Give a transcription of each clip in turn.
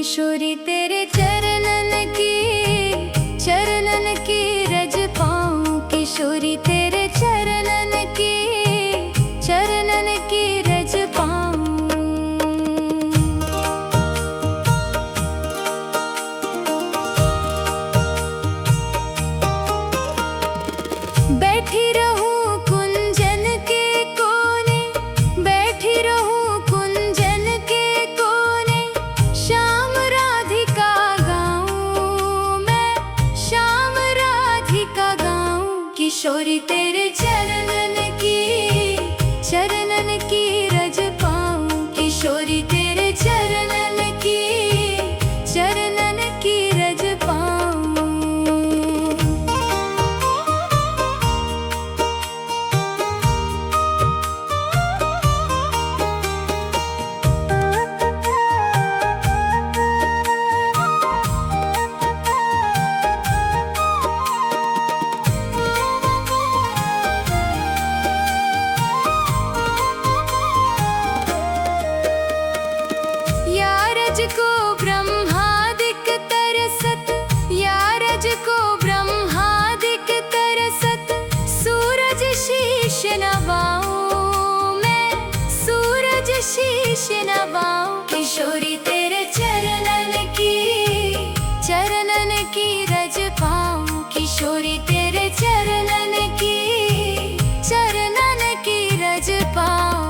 किशोरी तेरे चरणन की रज पाऊं। किशोरी तेरे चरणन की रज पाऊं। बैठी रहूं कुंजन के कोने, बैठी रहूं कुंजन के कोने, श्याम राधिका गाऊं मैं, श्याम राधिका गाऊं। किशोरी तेरे चरणन की रज पाऊं। किशोरी तेरे चरणन की रज पाऊं। यारज को ब्रह्मादिक तरसत, यारज को ब्रह्मादिक तरसत, सूरज शीश नवाऊं मैं, सूरज शीश नवाऊं। किशोरी तेरे चरणन की रज पाऊं। किशोरी तेरे चरणन की रज पाऊं।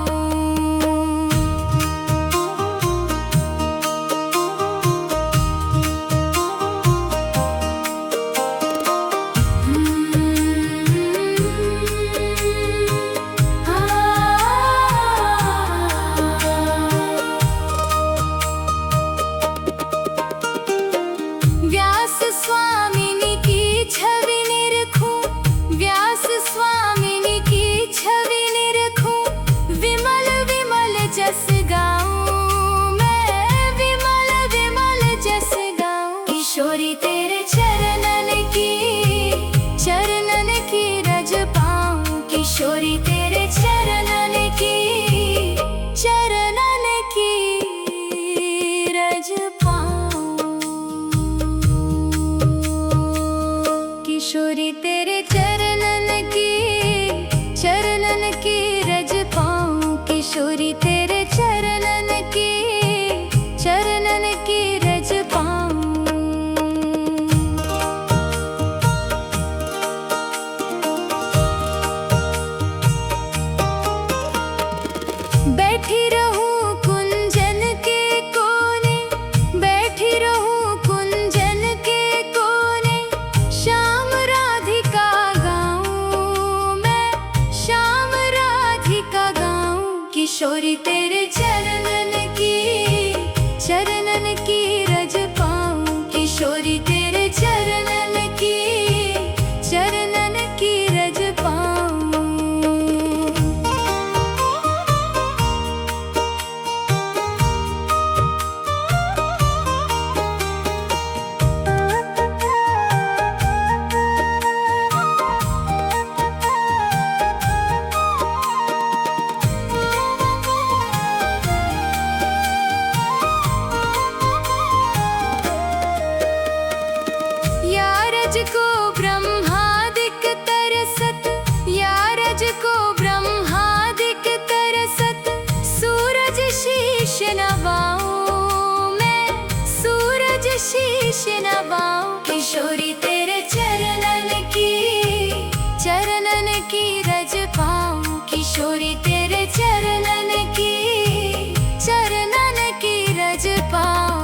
व्यास स्वामिनी की छवि निरखूं, व्यास स्वामिनी की छवि निरखूं, विमल विमल जस गाऊं मैं, विमल विमल जस गाऊं। किशोरी तेरे चरणन की रज पाऊं। किशोरी तेरे चरणन की रज पाऊं। किशोरी तेरे चरणन की रज पाऊं। किशोरी तेरे चरणन की रज पाऊं। बैठी रहूं कुंजन के कोने, बैठी रहूं कुंजन के कोने, श्याम राधिका गाऊं मैं, श्याम राधिका गाऊं। किशोरी तेरे चरणन की रज पाऊं। किशोरी तेरे चरणन की रज पाऊं। यारज को ब्रह्मादिक तरसत, यारज को ब्रह्मादिक तरसत, सूरज शीश नवाऊं मैं, सूरज शीश नवाऊं। किशोरी तेरे चरणन की रज पाऊं। किशोरी तेरे चरणन की रज पाऊं।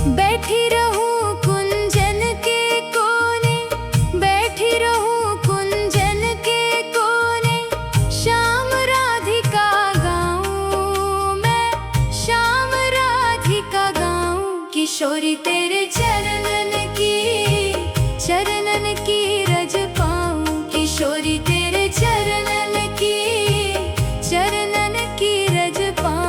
बैठी रहूं कुंजन के कोने, बैठी रहूं कुंजन के कोने, श्याम राधिका गाऊं मैं, श्याम राधिका गाऊं। किशोरी तेरे चरणन की रज पाऊं, किशोरी तेरे चरणन की रज पाऊं।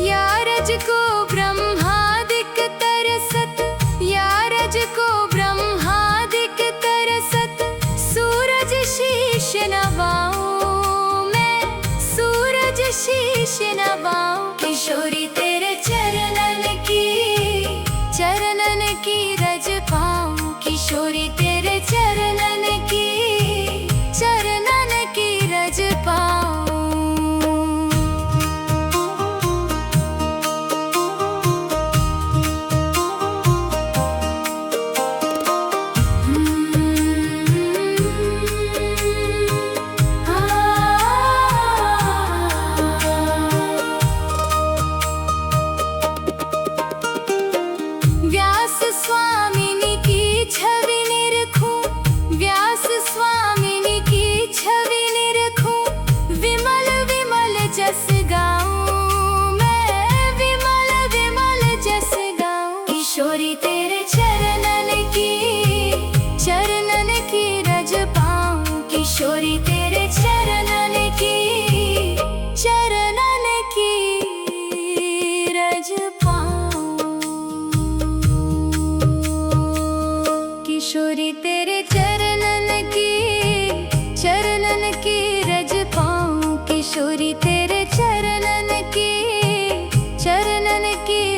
यारज को ब्रह्मादिक तरसत, यारज को ब्रह्मादिक तरसत, सूरज शीश नवाऊं मैं, सूरज शीश नवाऊं। किशोरी तेरे चरणन की रज पाऊं, किशोरी तेरे चरणन की रज पाऊं। व्यास स्वामिनी की छवि निरखूं, व्यास स्वामिनी की छवि निरखूं, विमल विमल जस गाऊं मैं, विमल विमल जस गाऊं। किशोरी तेरे चरणन की रज पाऊं, किशोरी तेरे चरणन की रज पाऊं। किशोरी तेरे चरणन की रज पाऊं, किशोरी तेरे चरणन की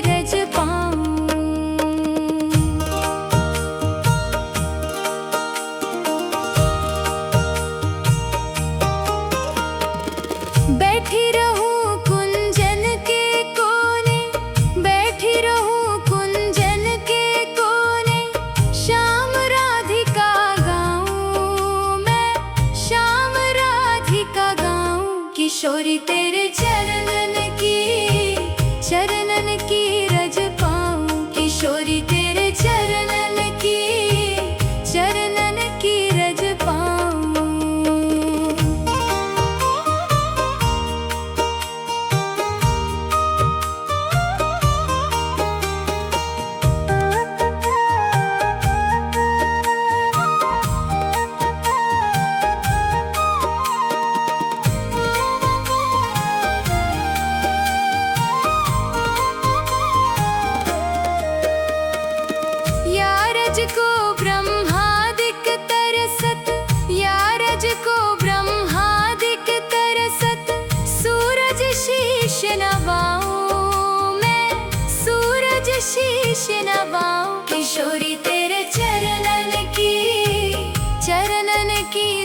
रज पाऊं। बैठी रहूं कुंजन के कोने, बैठी रहूं कुंजन के कोने, श्याम राधिका गाऊं मैं, श्याम राधिका गाऊं। किशोरी तेरे चरणन की रज पाऊं, किशोरी तेरे चरणन की रज पाऊं। यारज को ब्रह्मादिक तरसत, यारज को ब्रह्मादिक तरसत, सूरज शीश नवाऊं मैं, सूरज शीश नवाऊं। किशोरी तेरे चरणन की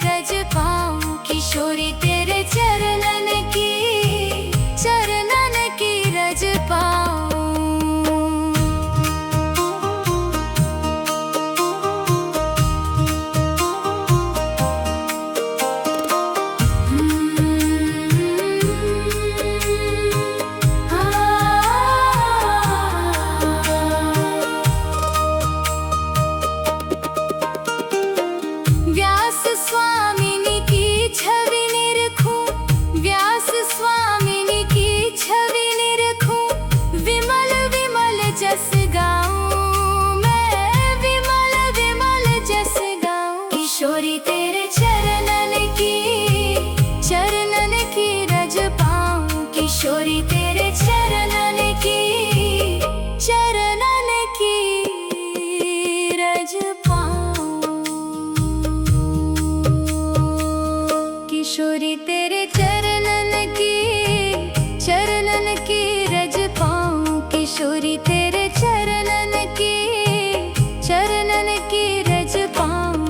रज पाऊं, किशोरी तेरे चरणन की रज पाऊं। व्यास स्वामिनी की छवि निरखूं, व्यास स्वामिनी की छवि निरखूं, विमल विमल जस गाऊं मैं, विमल विमल जस गाऊं। किशोरी तेरे चरणन की रज पाऊं, किशोरी तेरे चरणन की रज पाऊं। किशोरी तेरे चरणन की रज पाऊं, किशोरी तेरे चरणन की रज पाऊं।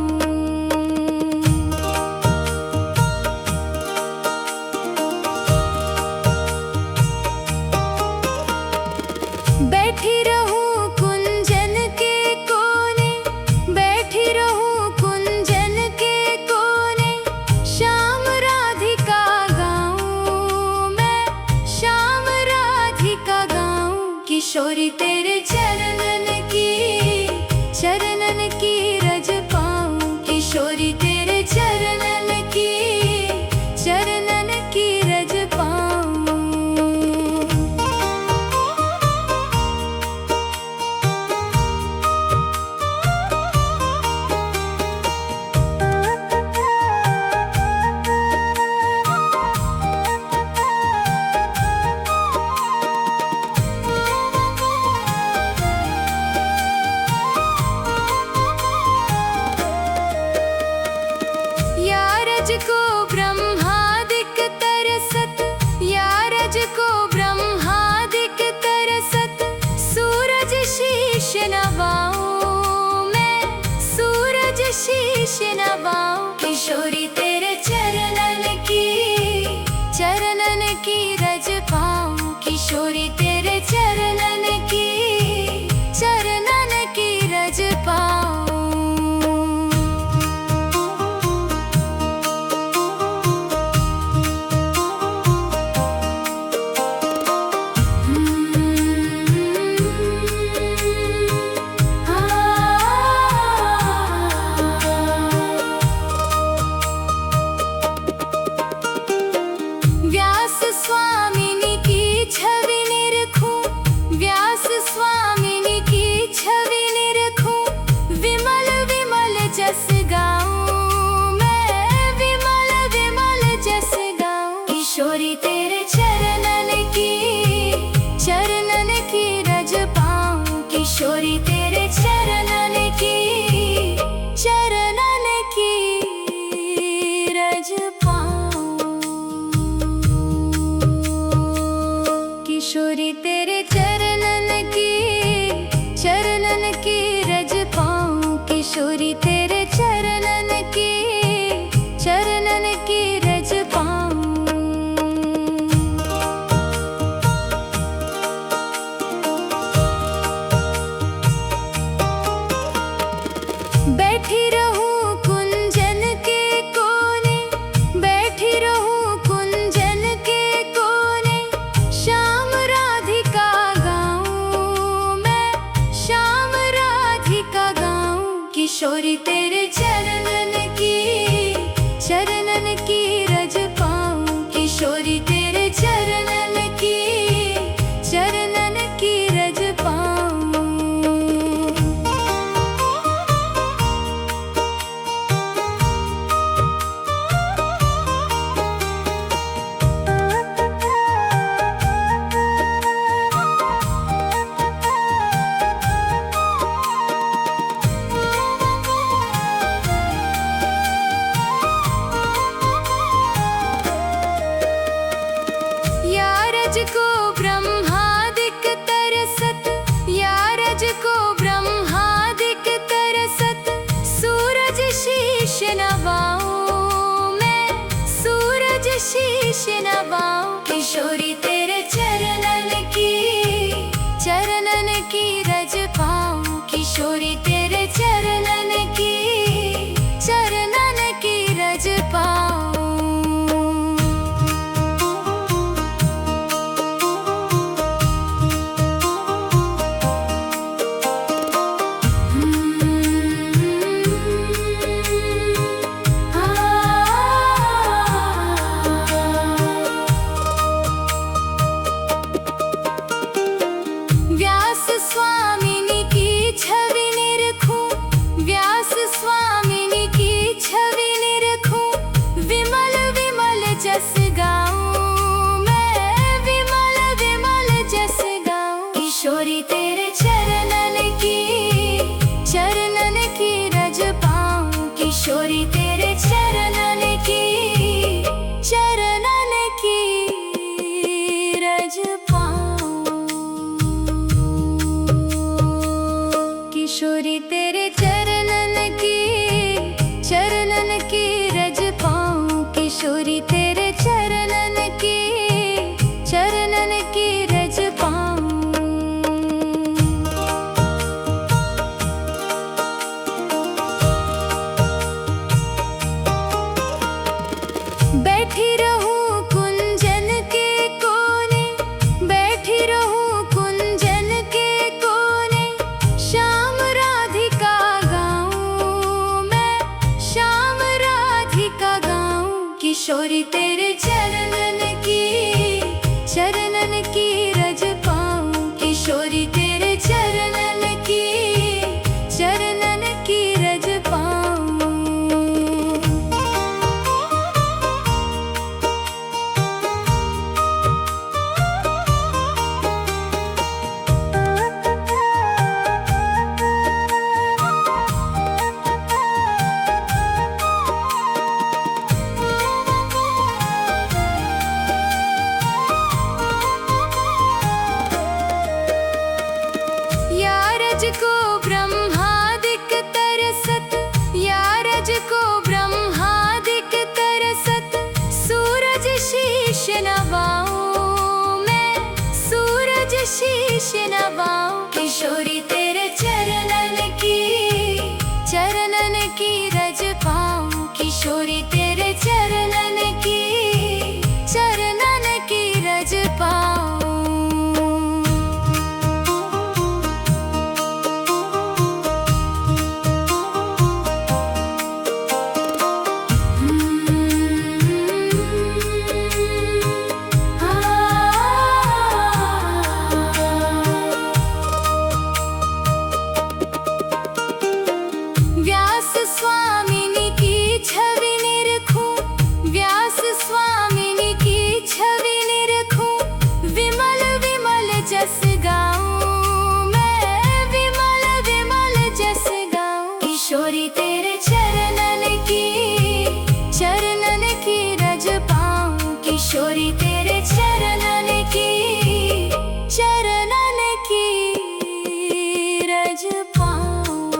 किशोरी तेरे चरणन की रज पाऊं। बैठी रहूं कुंजन के कोने, बैठी रहूं कुंजन के कोने, श्याम राधिका गाऊं मैं, श्याम राधिका गाऊं। किशोरी तेरे चरणन की रज पाऊं। किशोरी तेरे चरणन की रज पाऊं। यारज को ब्रह्मादिक तरसत, यारज को ब्रह्मादिक तरसत, सूरज शीश नवाऊं मैं, सूरज शीश नवाऊं। किशोरी तेरे चरणन की रज पाऊं। किशोरी तेरे चरणन की रज पाऊं। व्यास स्वामिनी की छवि निरखूं, व्यास स्वामिनी की छवि निरखूं, विमल विमल जस गाऊं मैं, विमल विमल जस गाऊं। किशोरी तेरे चरणन की रज पाऊं। किशोरी तेरे चरणन की रज पाऊं। किशोरी तेरे चरणन की रज पाऊं। किशोरी तेरे चरणन की रज पाऊं। बैठी रहूं कुंजन के कोने, बैठी रहूं कुंजन के कोने, श्याम राधिका गाऊं मैं, श्याम राधिका गाऊं। किशोरी तेरे चरणन की रज पाऊं। किशोरी तेरे चरणन की रज पाऊं। यारज को ब्रह्मादिक तरसत, यारज को ब्रह्मादिक तरसत, सूरज शीश नवाऊं मैं, सूरज शीश नवाऊं। किशोरी तेरे चरणन की रज पाऊं। किशोरी तेरे चरणन की रज पाऊं। व्यास स्वामिनी की छवि निरखूं, व्यास स्वामिनी की छवि निरखूं, विमल विमल जस गाऊं मैं, विमल विमल जस गाऊं। किशोरी तेरे चरणन की रज पाऊं। किशोरी तेरे चरणन की रज पाऊं।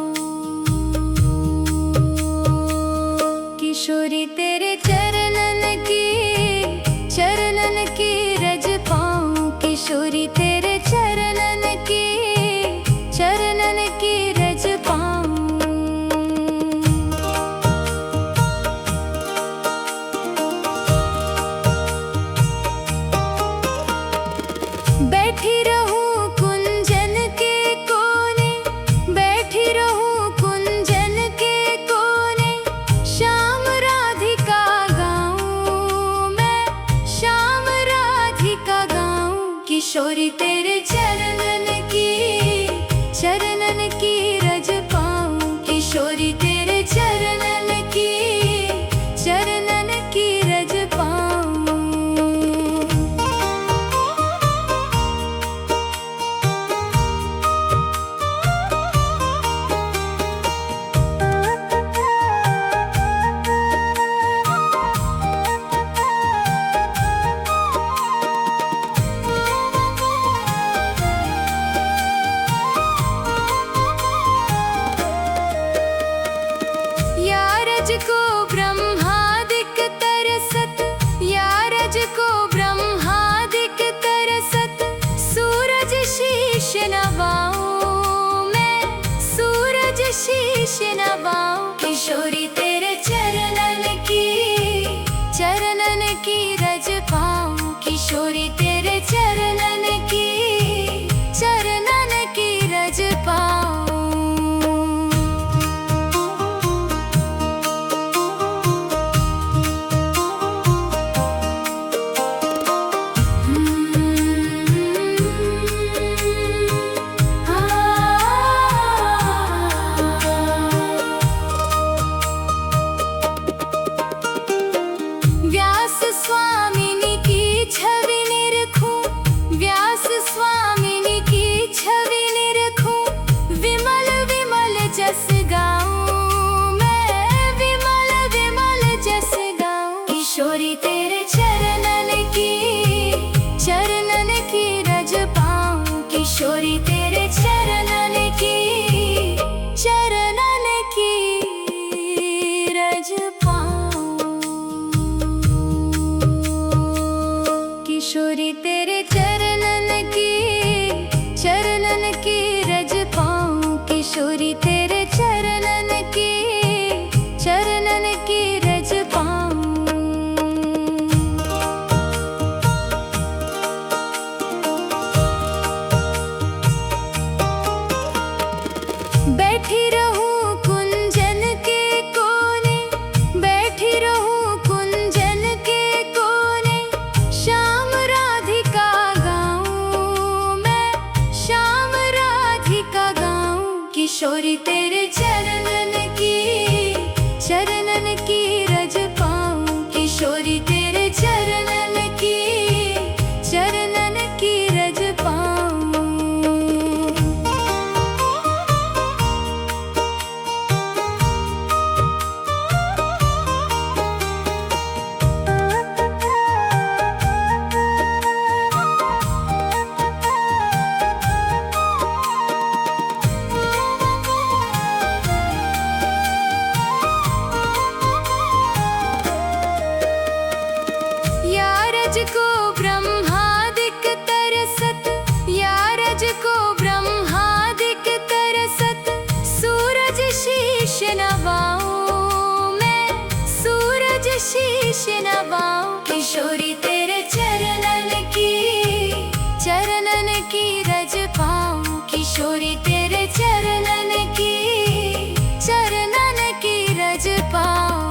रज को ब्रह्मादिक तरसत, या रज को ब्रह्मादिक तरसत, सूरज शीश नवाऊं मैं, सूरज शीश नवाऊं। किशोरी तेरे चरणन की रज पाऊं, किशोरी तेरे चरणन की रज पाऊं। व्यास स्वामिनी की छवि निरखूं, व्यास स्वामिनी की छवि निरखूं, विमल विमल जस गाऊं मैं, विमल विमल जस गाऊं। किशोरी तेरे चरणन की रज पाऊं, किशोरी तेरे चरणन की रज पाऊं। किशोरी तेरे चरणन की रज पाऊं, किशोरी तेरे चरणन की रज पाऊं। बैठी रहूं कुंजन के कोने, बैठी रहूं कुंजन के कोने, श्याम राधिका गाऊं मैं, श्याम राधिका गाऊं। किशोरी तेरे चरणन की रज पाऊं, किशोरी तेरे चरणन की रज पाऊं। या रज को ब्रह्मादिक तरसत, या रज को ब्रह्मादिक तरसत, सूरज शीश नवाऊं मैं, सूरज शीश नवाऊं। किशोरी तेरे चरणन की रज पाऊं, किशोरी तेरे चरणन की रज पाऊं।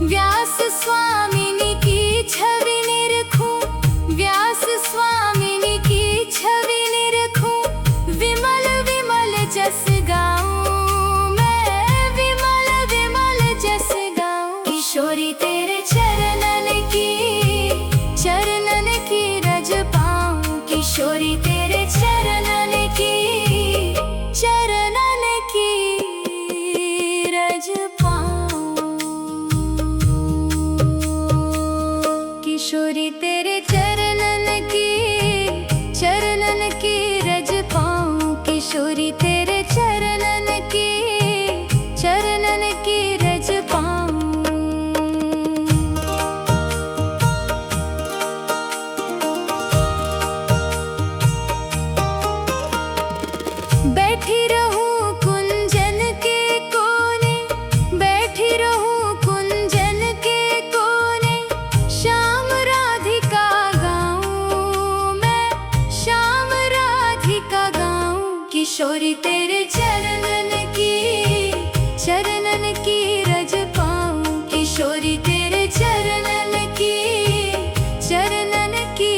व्यास स्वामिनी की छवि निरखूं, व्यास स्वामिनी की छवि निरखूं, विमल विमल जस गाऊं मैं, विमल विमल जस गाऊं। किशोरी तेरे चरणन की रज पाऊं, किशोरी तेरे चरणन की रज पाऊं। किशोरी तेरे चरणन की रज पाऊं, किशोरी तेरे चरणन की रज पाऊं। बैठी रहूं कुंजन के कोने, बैठी रहूं कुंजन के कोने, श्याम राधिका गाऊं मैं, श्याम राधिका गाऊं। किशोरी तेरे चरणन की रज पाऊं, किशोरी तेरे चरणन की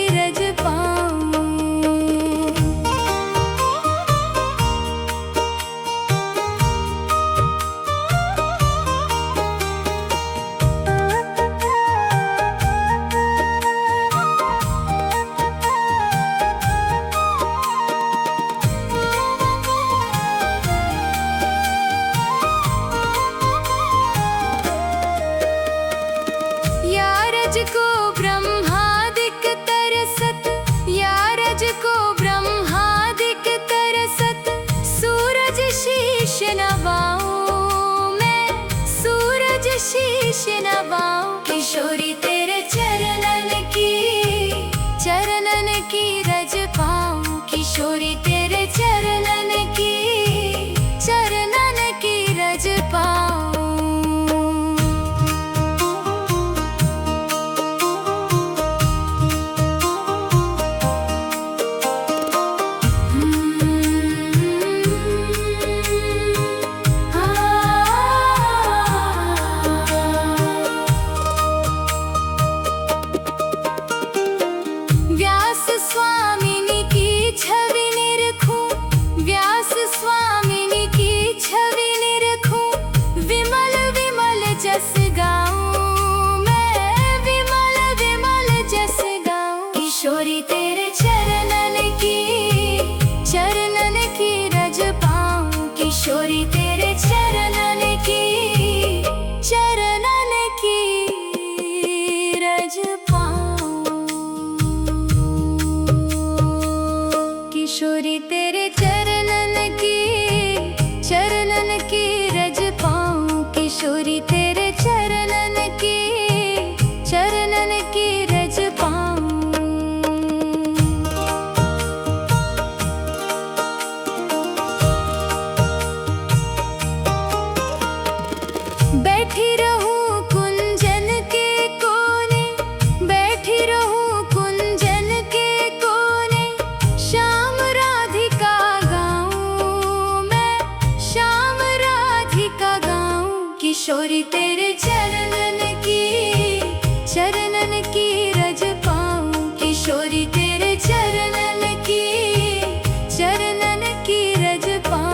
रज पाऊं। तेरे चरणन की रज पाऊं, किशोरी तेरे चरणन की रज पाऊं। बैठी रहूं कुंजन के कोने, बैठी रहूं कुंजन के कोने, श्याम राधिका गाऊं मैं, श्याम राधिका गाऊं। किशोरी तेरे चरणन की रज पाऊं, किशोरी तेरे चरणन की रज पाऊं।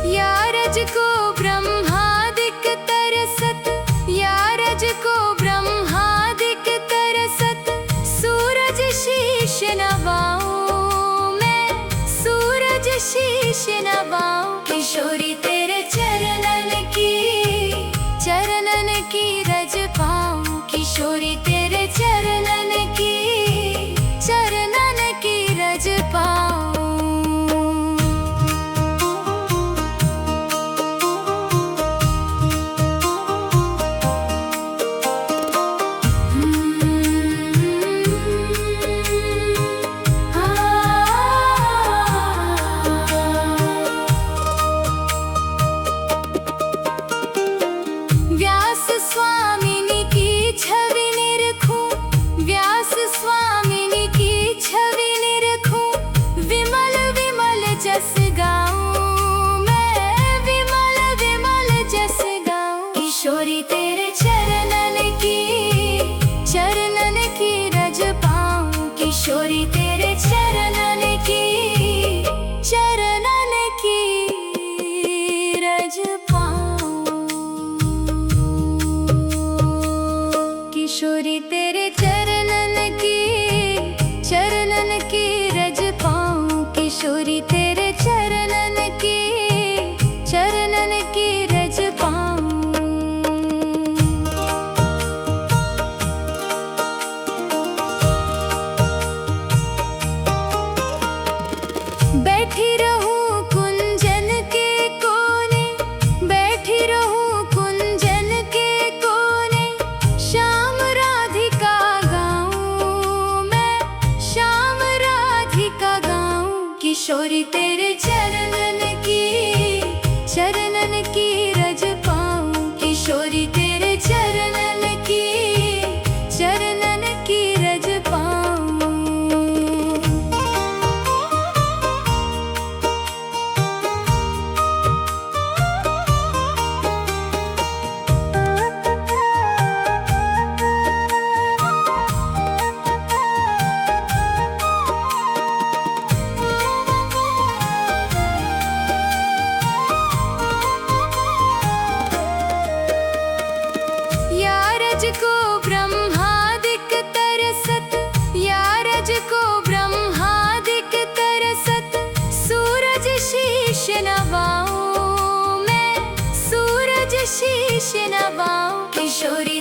यारज को ब्रह्मादिक तरसत, यारज को ब्रह्मादिक तरसत, सूरज शीश नवाऊं मैं, सूरज शीश नवाऊं। किशोरी तेरे चरणन की रज पाऊं, किशोरी तेरे चरणन की रज पाऊं। व्यास स्वामिनी की छवि निरखूं, व्यास स्वामिनी की छवि निरखूं, विमल विमल जस गाऊं मैं, विमल जस गाऊं। किशोरी तेरे चरणन की रज पाऊं, किशोरी तेरे चरणन की रज पाऊं। किशोरी तेरे चरणन की रज पाऊं, किशोरी तेरे चरणन की रज पाऊं। बैठी रहूं कुंजन के कोने, बैठी रहूं कुंजन के कोने, श्याम राधिका गाऊं मैं, श्याम राधिका गाऊं। किशोरी तेरे चरणन की रज पाऊं, किशोरी तेरे चरणन की रज पाऊं। यारज को ब्रह्मादिक तरसत, यारज को ब्रह्मादिक तरसत, सूरज शीश नवाऊं मैं, सूरज शीश नवाऊं। किशोरी